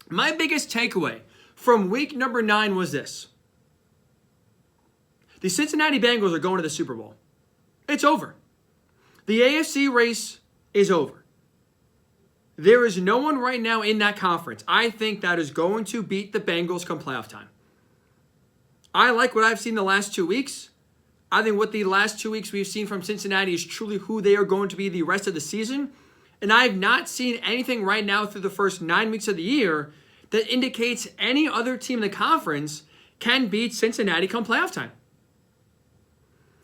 My biggest takeaway from week number 9 was this. The Cincinnati Bengals are going to the Super Bowl. It's over. The AFC race is over. There is no one right now in that conference, I think, that is going to beat the Bengals come playoff time. I like what I've seen the last 2 weeks. I think what the last 2 weeks we've seen from Cincinnati is truly who they are going to be the rest of the season. And I have not seen anything right now through the first 9 weeks of the year that indicates any other team in the conference can beat Cincinnati come playoff time.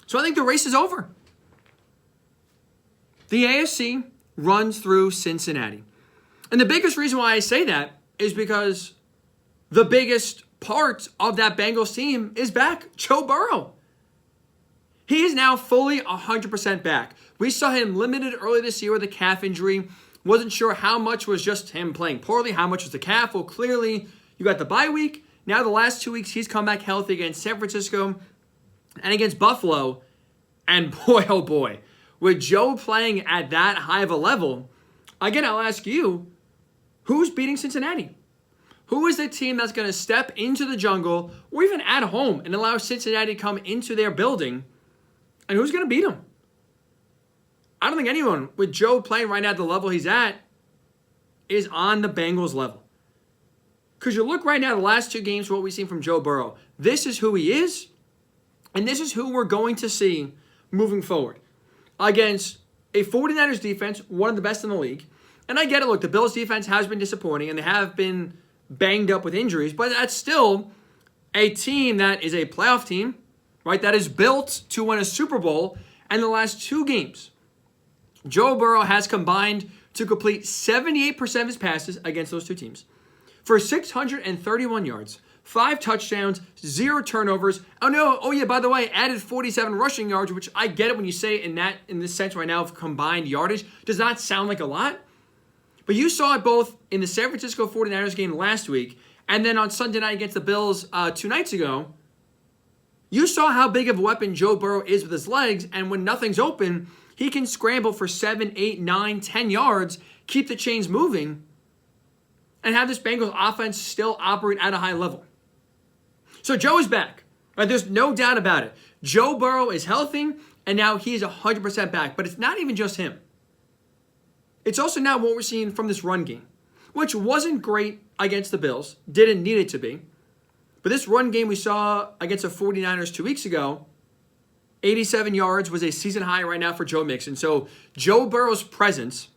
So I think the race is over. The AFC runs through Cincinnati. And the biggest reason why I say that is because the biggest part of that Bengals team is back. Joe Burrow. He is now fully 100% back. We saw him limited early this year with a calf injury. Wasn't sure how much was just him playing poorly, how much was the calf. Well, clearly, you got the bye week. Now the last 2 weeks, he's come back healthy against San Francisco and against Buffalo. And boy, oh boy, with Joe playing at that high of a level, again, I'll ask you, who's beating Cincinnati? Who is the team that's going to step into the jungle or even at home and allow Cincinnati to come into their building? And who's going to beat them? I don't think anyone, with Joe playing right now at the level he's at, is on the Bengals level. Because you look right now, the last 2 games, what we've seen from Joe Burrow, this is who he is, and this is who we're going to see moving forward. Against a 49ers defense, one of the best in the league. And I get it, look, the Bills defense has been disappointing, and they have been banged up with injuries, but that's still a team that is a playoff team, right, that is built to win a Super Bowl. And the last 2 games, Joe Burrow has combined to complete 78% of his passes against those 2 teams for 631 yards, 5 touchdowns, 0 turnovers. By the way, added 47 rushing yards, which I get it when you say it in this sense right now of combined yardage. Does not sound like a lot. But you saw it both in the San Francisco 49ers game last week and then on Sunday night against the Bills 2 nights ago. You saw how big of a weapon Joe Burrow is with his legs, and when nothing's open, he can scramble for 7, 8, 9, 10 yards, keep the chains moving, and have this Bengals offense still operate at a high level. So Joe is back. Right? There's no doubt about it. Joe Burrow is healthy, and now he's 100% back. But it's not even just him. It's also now what we're seeing from this run game, which wasn't great against the Bills. Didn't need it to be. But this run game we saw against the 49ers 2 weeks ago, 87 yards was a season high right now for Joe Mixon. So Joe Burrow's presence,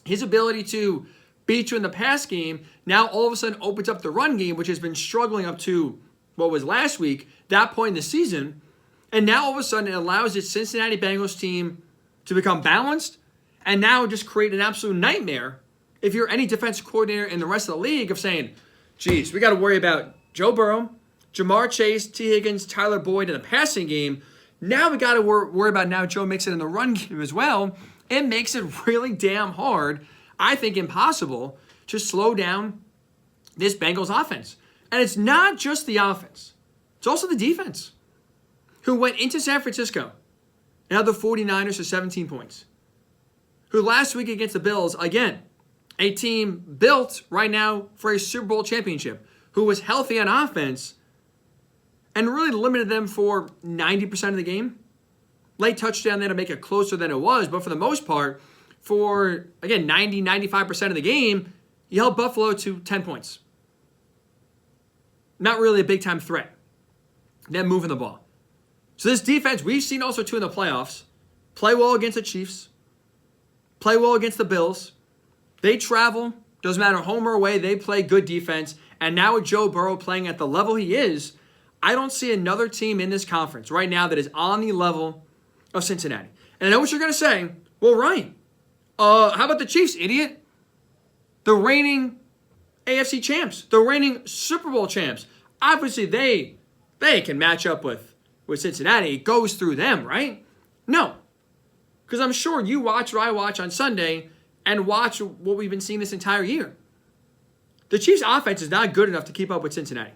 his ability to beat you in the pass game, now all of a sudden opens up the run game, which has been struggling up to what was last week, that point in the season. And now all of a sudden it allows this Cincinnati Bengals team to become balanced and now just create an absolute nightmare if you're any defensive coordinator in the rest of the league of saying, geez, we got to worry about Joe Burrow, Jamar Chase, T. Higgins, Tyler Boyd in the passing game. Now we got to worry about now Joe Mixon in the run game as well. It makes it really damn hard, I think impossible, to slow down this Bengals offense. And it's not just the offense. It's also the defense, who went into San Francisco and held the 49ers to 17 points. Who last week against the Bills, again, a team built right now for a Super Bowl championship, who was healthy on offense and really limited them for 90% of the game. Late touchdown there to make it closer than it was, but for the most part, for, again, 90, 95% of the game, you held Buffalo to 10 points. Not really a big-time threat. Them moving the ball. So this defense, we've seen also too in the playoffs, play well against the Chiefs, play well against the Bills. They travel, doesn't matter home or away, they play good defense. And now with Joe Burrow playing at the level he is, I don't see another team in this conference right now that is on the level of Cincinnati. And I know what you're going to say. Well, Ryan, how about the Chiefs, idiot? The reigning AFC champs, the reigning Super Bowl champs. Obviously, they can match up with Cincinnati. It goes through them, right? No. Because I'm sure you watch what I watch on Sunday and watch what we've been seeing this entire year. The Chiefs' offense is not good enough to keep up with Cincinnati.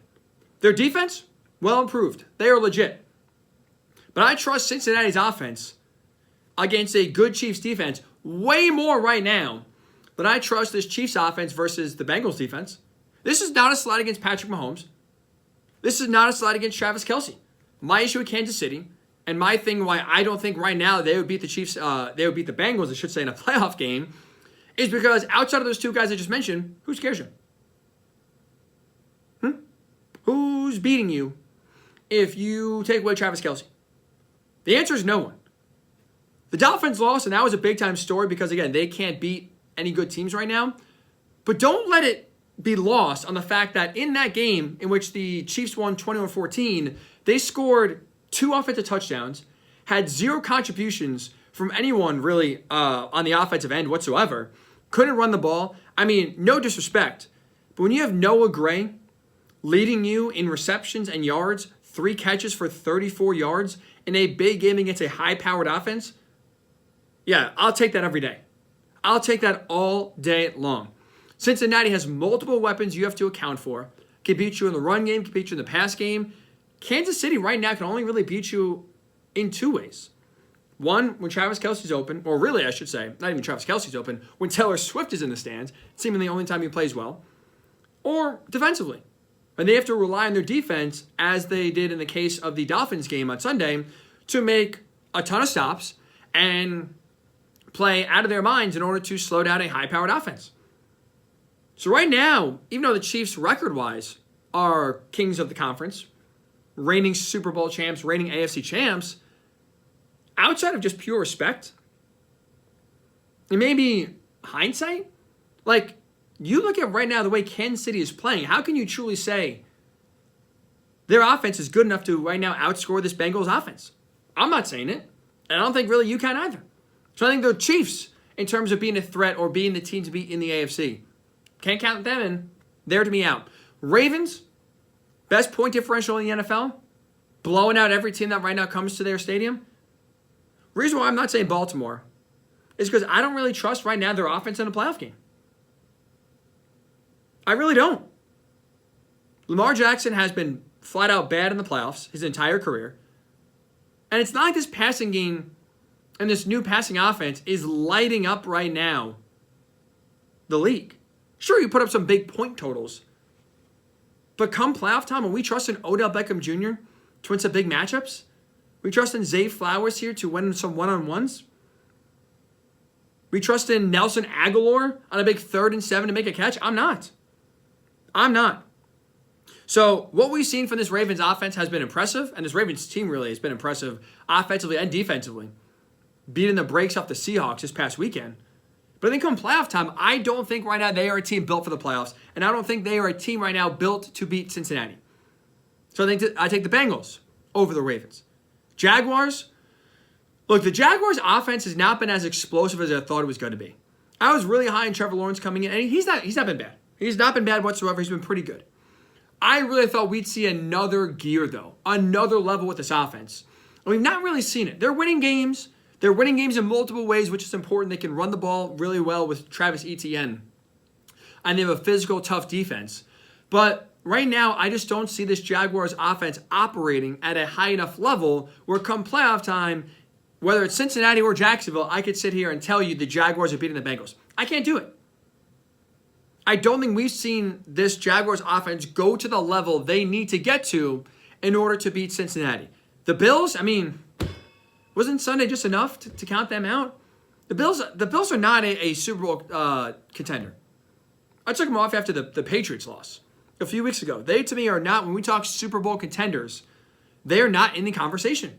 Their defense, well improved. They are legit. But I trust Cincinnati's offense against a good Chiefs defense way more right now than I trust this Chiefs offense versus the Bengals defense. This is not a slight against Patrick Mahomes. This is not a slight against Travis Kelce. My issue with Kansas City, and my thing why I don't think right now they would beat the Chiefs, they would beat the Bengals, I should say, in a playoff game, is because outside of those two guys I just mentioned, who scares you? Who's beating you if you take away Travis Kelce? The answer is no one. The Dolphins lost, and that was a big-time story because, again, they can't beat any good teams right now. But don't let it be lost on the fact that in that game in which the Chiefs won 21-14, they scored 2 offensive touchdowns, had 0 contributions from anyone really on the offensive end whatsoever, couldn't run the ball. I mean, no disrespect, but when you have Noah Gray leading you in receptions and yards, 3 catches for 34 yards in a big game against a high-powered offense, yeah, I'll take that every day. I'll take that all day long. Cincinnati has multiple weapons you have to account for. Can beat you in the run game, can beat you in the pass game. Kansas City right now can only really beat you in 2 ways. One, when Travis Kelce's open, or really I should say, not even Travis Kelce's open, when Taylor Swift is in the stands, seemingly the only time he plays well, or defensively. And they have to rely on their defense, as they did in the case of the Dolphins game on Sunday, to make a ton of stops and play out of their minds in order to slow down a high-powered offense. So right now, even though the Chiefs record-wise are kings of the conference, reigning Super Bowl champs, reigning AFC champs, outside of just pure respect, and maybe hindsight, like, you look at right now the way Kansas City is playing, how can you truly say their offense is good enough to right now outscore this Bengals offense? I'm not saying it, and I don't think really you can either. So I think the Chiefs, in terms of being a threat or being the team to beat in the AFC, can't count them in. They're to me out. Ravens, best point differential in the NFL, blowing out every team that right now comes to their stadium. Reason why I'm not saying Baltimore is because I don't really trust right now their offense in a playoff game. I really don't. Lamar Jackson has been flat out bad in the playoffs his entire career. And it's not like this passing game and this new passing offense is lighting up right now the league. Sure, you put up some big point totals. But come playoff time, are we trusting Odell Beckham Jr. to win some big matchups? We trusting Zay Flowers here to win some one-on-ones? We trusting Nelson Aguilar on a big 3rd and 7 to make a catch? I'm not. So what we've seen from this Ravens offense has been impressive, and this Ravens team really has been impressive offensively and defensively, beating the brakes off the Seahawks this past weekend. But I think come playoff time, I don't think right now they are a team built for the playoffs, and I don't think they are a team right now built to beat Cincinnati. So I take the Bengals over the Ravens. Jaguars, look, the Jaguars offense has not been as explosive as I thought it was going to be. I was really high on Trevor Lawrence coming in, and he's not been bad. He's not been bad whatsoever. He's been pretty good. I really thought we'd see another gear, though, another level with this offense. And we've not really seen it. They're winning games. They're winning games in multiple ways, which is important. They can run the ball really well with Travis Etienne. And they have a physical, tough defense. But right now, I just don't see this Jaguars offense operating at a high enough level where come playoff time, whether it's Cincinnati or Jacksonville, I could sit here and tell you the Jaguars are beating the Bengals. I can't do it. I don't think we've seen this Jaguars offense go to the level they need to get to in order to beat Cincinnati. The Bills, I mean, wasn't Sunday just enough to count them out? The Bills are not a Super Bowl contender. I took them off after the Patriots loss a few weeks ago. They, to me, are not, when we talk Super Bowl contenders, they are not in the conversation.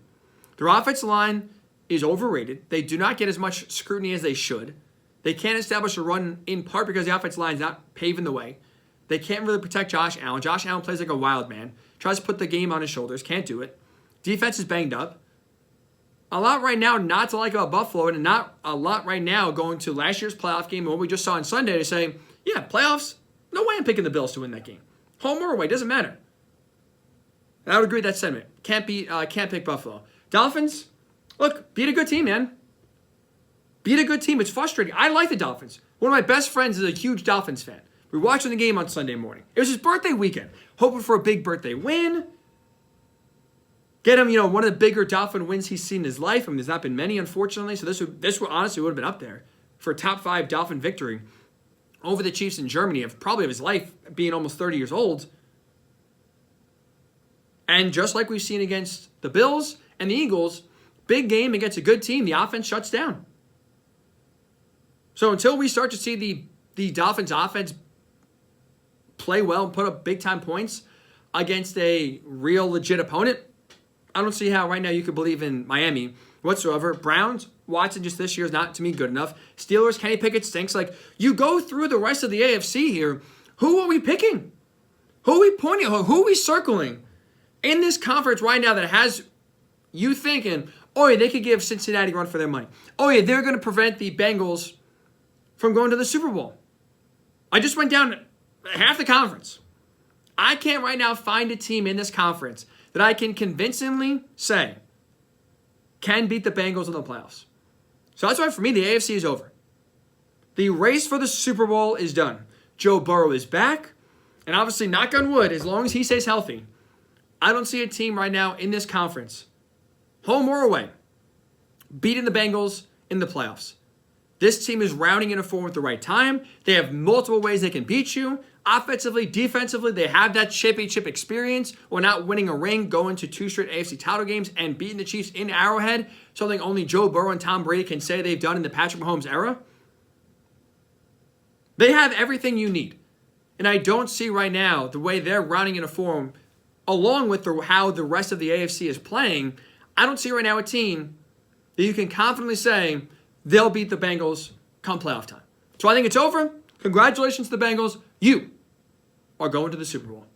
Their offensive line is overrated. They do not get as much scrutiny as they should. They can't establish a run in part because the offensive line is not paving the way. They can't really protect Josh Allen. Josh Allen plays like a wild man. Tries to put the game on his shoulders. Can't do it. Defense is banged up. A lot right now not to like about Buffalo, and not a lot right now going to last year's playoff game and what we just saw on Sunday to say, yeah, playoffs, no way I'm picking the Bills to win that game. Home or away, doesn't matter. And I would agree with that sentiment. Can't pick Buffalo. Dolphins, look, beat a good team, man. Beat a good team. It's frustrating. I like the Dolphins. One of my best friends is a huge Dolphins fan. We were watching the game on Sunday morning. It was his birthday weekend. Hoping for a big birthday win. Get him, one of the bigger Dolphin wins he's seen in his life. I mean, there's not been many, unfortunately. So this would honestly would have been up there for a top 5 Dolphin victory. over the Chiefs in Germany of probably of his life, being almost 30 years old. And just like we've seen against the Bills and the Eagles, big game against a good team, the offense shuts down. So until we start to see the Dolphins offense play well and put up big-time points against a real legit opponent, I don't see how right now you could believe in Miami whatsoever. Browns, Watson just this year is not, to me, good enough. Steelers, Kenny Pickett stinks. Like, you go through the rest of the AFC here, who are we picking? Who are we pointing at? Who are we circling in this conference right now that has you thinking, oh yeah, they could give Cincinnati a run for their money. Oh yeah, they're going to prevent the Bengals from going to the Super Bowl. I just went down half the conference. I can't right now find a team in this conference that I can convincingly say can beat the Bengals in the playoffs. So that's why for me the AFC is over. The race for the Super Bowl is done. Joe Burrow is back. And obviously, knock on wood, as long as he stays healthy, I don't see a team right now in this conference, home or away, beating the Bengals in the playoffs. This team is rounding into form at the right time. They have multiple ways they can beat you. Offensively, defensively, they have that championship experience while not winning a ring, going to 2 straight AFC title games and beating the Chiefs in Arrowhead, something only Joe Burrow and Tom Brady can say they've done in the Patrick Mahomes era. They have everything you need. And I don't see right now the way they're rounding into form, along with how the rest of the AFC is playing, I don't see right now a team that you can confidently say they'll beat the Bengals come playoff time. So I think it's over. Congratulations to the Bengals. You are going to the Super Bowl.